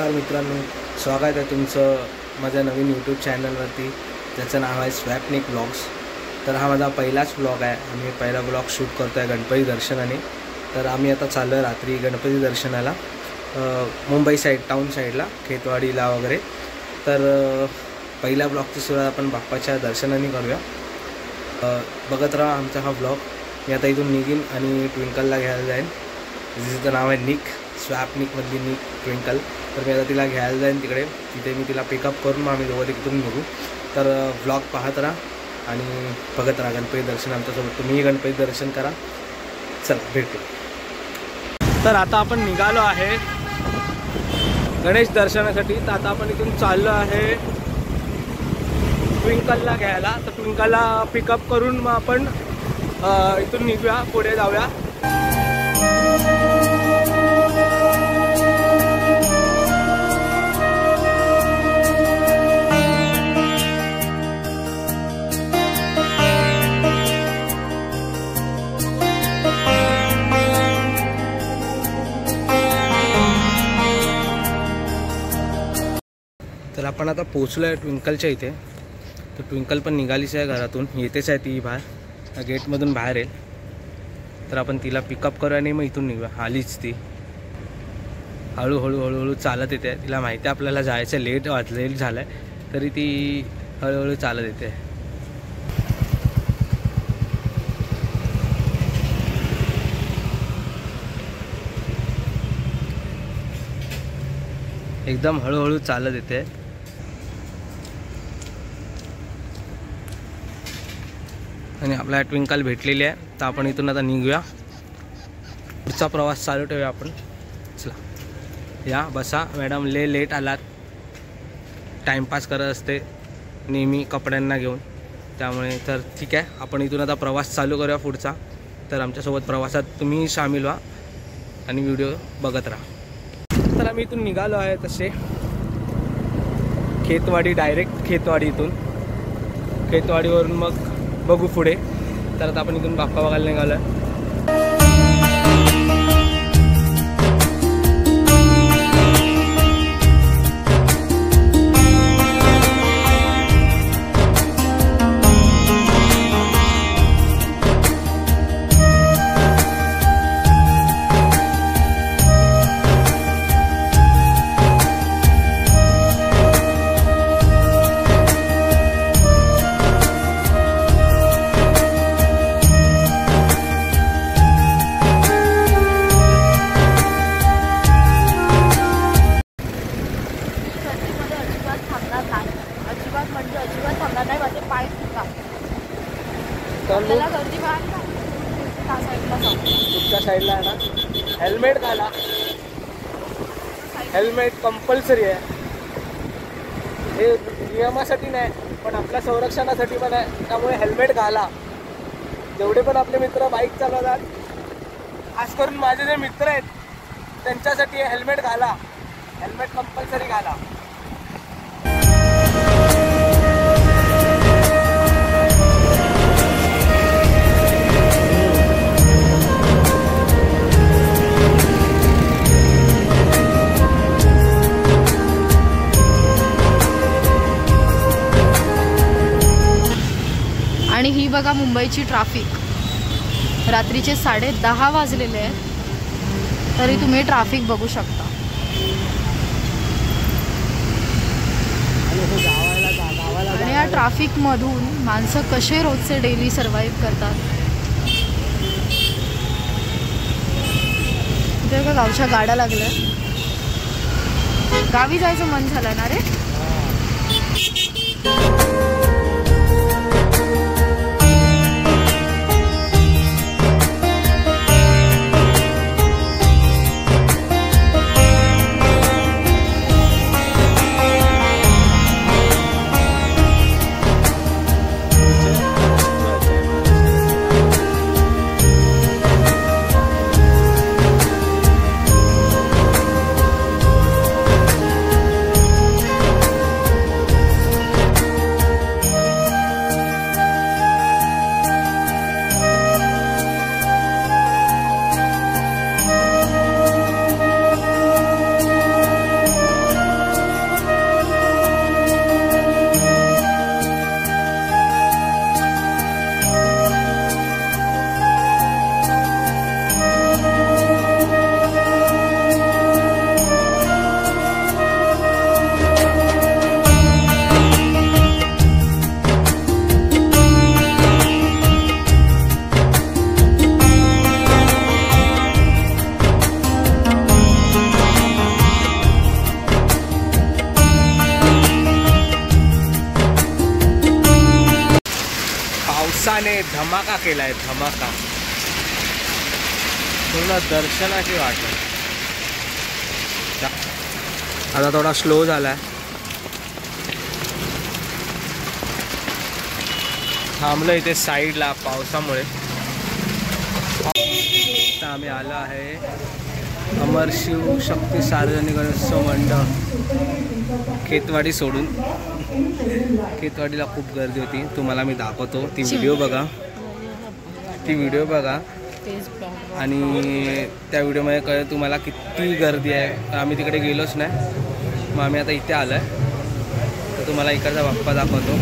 नमस्कार मित्रांनो, स्वागत आहे तुमचं माझ्या नवीन यूट्यूब चॅनलवरती ज्याचं नाव आहे स्वॅपनिक व्लॉग्स। तर हा माझा पहिलाच व्लॉग आहे। आम्ही पहिला व्लॉग शूट करतो आहे गणपती दर्शनाने। तर आम्ही आता चाललो आहे रात्री गणपती दर्शनाला मुंबई साईड टाउन साईडला खेतवाडीला वगैरे। तर पहिल्या ब्लॉगची सुरुवात आपण बाप्पाच्या दर्शनाने करूया। बघत राहा आमचा हा ब्लॉग। मी आता इथून निघीन आणि ट्विंकलला घ्यायला जाईन। जिचं नाव आहे निक, स्वॅपनिकमधली निक ट्विंकल। तर मी आता तिला घ्यायला जाईन तिकडे। तिथे मी तिला पिकअप करून मग आम्ही दोघं तिथून निघू। तर ब्लॉग पाहत राहा आणि बघत राहा गणपती दर्शन आमच्यासोबत। तुम्हीही गणपती दर्शन करा। चला भेटू। तर आता आपण निघालो आहे गणेश दर्शनासाठी। तर आता आपण इथून चाललो आहे ट्विंकलला घ्यायला। तर ट्विंकलला पिकअप करून मग आपण इथून निघूया, पुढे जाऊया। तर आपण आता पोहोचलो आहे ट्विंकलच्या इथे। तर ट्विंकल पण निघालीच आहे घरातून, येतेच आहे ती बाहेर, गेटमधून बाहेर येईल। तर आपण तिला पिकअप करू आणि मग इथून निघूया। आलीच ती, हळूहळू चालत येते। तिला माहिती आहे आपल्याला जायचं, लेट झालं आहे तरी ती हळूहळू चालत येते। एकदम हळूहळू चालत येते। आणि आपल्याला ट्विंकल भेटलेली आहे। तर आपण इथून आता निघूया, पुढचा प्रवास चालू ठेवूया आपण। चला या, बसा मॅडम, लेट आलात। टाईमपास करत असते नेहमी कपड्यांना घेऊन, त्यामुळे तर ठीक आहे। आपण इथून आता प्रवास चालू करूया पुढचा। तर आमच्यासोबत प्रवासात तुम्ही सामील व्हा आणि व्हिडिओ बघत राहा। तर आम्ही इथून निघालो आहे तसे खेतवाडी, डायरेक्ट खेतवाडी। इथून खेतवाडीवरून मग बघू पुढे। तर आता आपण इथून बाप्पा बघायला निघालो आहे। तुमच्या साईडला आहे ना, हेल्मेट घाला। हेल्मेट कंपल्सरी आहे। हे नियमासाठी नाही पण आपल्या संरक्षणासाठी पण आहे, त्यामुळे हेल्मेट घाला। जेवढे पण आपले मित्र बाईक चालवतात, खास करून माझे जे मित्र आहेत त्यांच्यासाठी हेल्मेट घाला। हेल्मेट कंपल्सरी घाला। आणि ही बघा मुंबईची ट्रॅफिक। रात्रीचे 10:30 वाजलेले आहेत तरी तुम्ही ट्रॅफिक बघू शकता। आणि या ट्रॅफिक मधून माणसं कसे रोजचे डेली सर्वाइव्ह करतात। इथे बघा गावच्या गाड्या लागल्या। गावी जायचं मन झालं ना रे। धमाका केला आहे, धमाका. पूर्ण दर्शनाची वाट. आता थोडा स्लो झालाय, थांबलो इथे साईडला पावसामुळे. आता आम्ही आलो आहे अमर शिव शक्ती सार्वजनिक गणेशोत्सव मंडळ खेतवाडी सोडून. खेतवाडीला खूप गर्दी होती, तुम्हाला मी दाखवतो. ती व्हिडिओ बघा आणि त्या व्हिडिओमध्ये कळेल तुम्हाला किती गर्दी आहे. आम्ही तिकडे गेलोच नाही, मग आम्ही आता इथे आलो आहे, तर तुम्हाला इकडचा बाप्पा दाखवतो.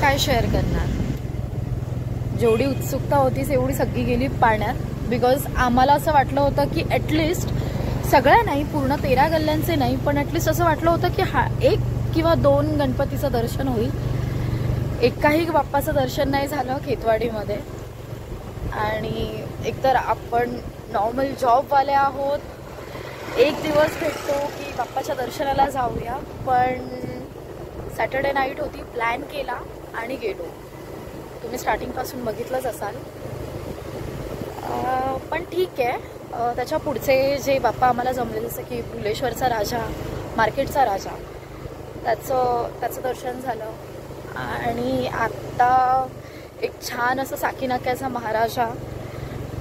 काय शेअर करणार. जेवढी उत्सुकता होती तेवढी सगळी गेली पाण्यात. बिकॉज आम्हाला असं वाटलं होतं की ॲटलिस्ट सगळ्या नाही, पूर्ण 13 गल्ल्यांचे नाही, पण ॲटलिस्ट असं वाटलं होतं की हा 1 किंवा 2 गणपतीचं दर्शन होईल. एकाही बाप्पाचं दर्शन नाही झालं खेतवाडीमध्ये. आणि एकतर आपण नॉर्मल जॉबवाले आहोत, एक दिवस भेटतो की बाप्पाच्या दर्शनाला जाऊया, पण सॅटर्डे नाईट होती, प्लॅन केला आणि गेलो. तुम्ही स्टार्टिंगपासून बघितलंच असाल. पण ठीक आहे, त्याच्या पुढचे जे बाप्पा आम्हाला जमले, जसं की फुलेश्वरचा राजा, मार्केटचा राजा, त्याचं दर्शन झालं. आणि आत्ता एक छान असं साकीनाक्याचा महाराजा,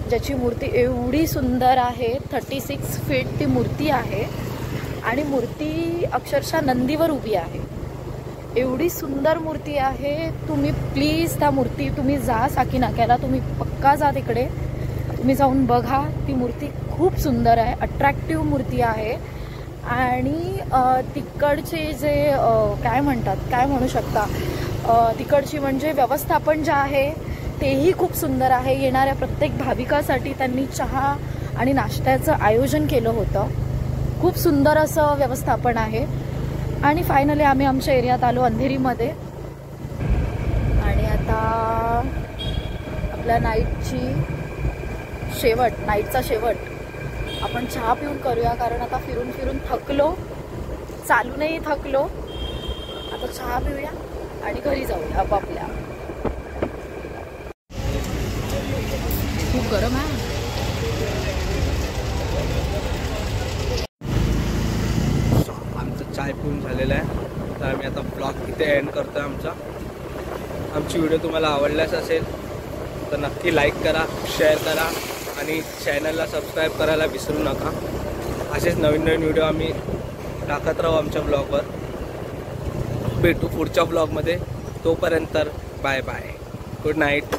ज्याची मूर्ती एवढी सुंदर आहे, 36 फीट ती मूर्ती आहे. आणि मूर्ती अक्षरशः नंदीवर उभी आहे. एवढी सुंदर मूर्ती आहे. तुम्ही प्लीज त्या मूर्ती, तुम्ही जा साकीनाक्याला, तुम्ही पक्का जा तिकडे, तुम्ही जाऊन बघा. ती मूर्ती खूप सुंदर आहे, अट्रॅक्टिव्ह मूर्ती आहे. आणि तिकडचे जे काय म्हणतात, काय म्हणू शकता, तिकडची म्हणजे व्यवस्थापन जे आहे तेही खूप सुंदर आहे. येणाऱ्या प्रत्येक भाविकासाठी त्यांनी चहा आणि नाश्त्याचं आयोजन केलं होतं. खूप सुंदर असं व्यवस्थापन आहे. आणि फायनली आम्ही आमच्या एरियात आलो, अंधेरीमध्ये. आणि आता आपल्या नाईटचा शेवट आपण चहा पिऊन करूया, कारण आता फिरून फिरून थकलो, चालूनही थकलो. आता चहा पिऊया आणि घरी जाऊया आपापल्या. खूप गरम आहे. चाय पिऊन झालेला आहे, तर आम्ही आता ब्लॉग इथे एंड करतो आहे. आमची व्हिडिओ तुम्हाला आवडल्यास असेल तर नक्की लाईक करा, शेअर करा आणि चॅनलला सबस्क्राईब करायला विसरू नका. असेच नवीन नवीन व्हिडिओ आम्ही टाकत राहू आमच्या ब्लॉगवर. भेटू पुढच्या ब्लॉगमध्ये. तोपर्यंत बाय बाय, गुड नाईट.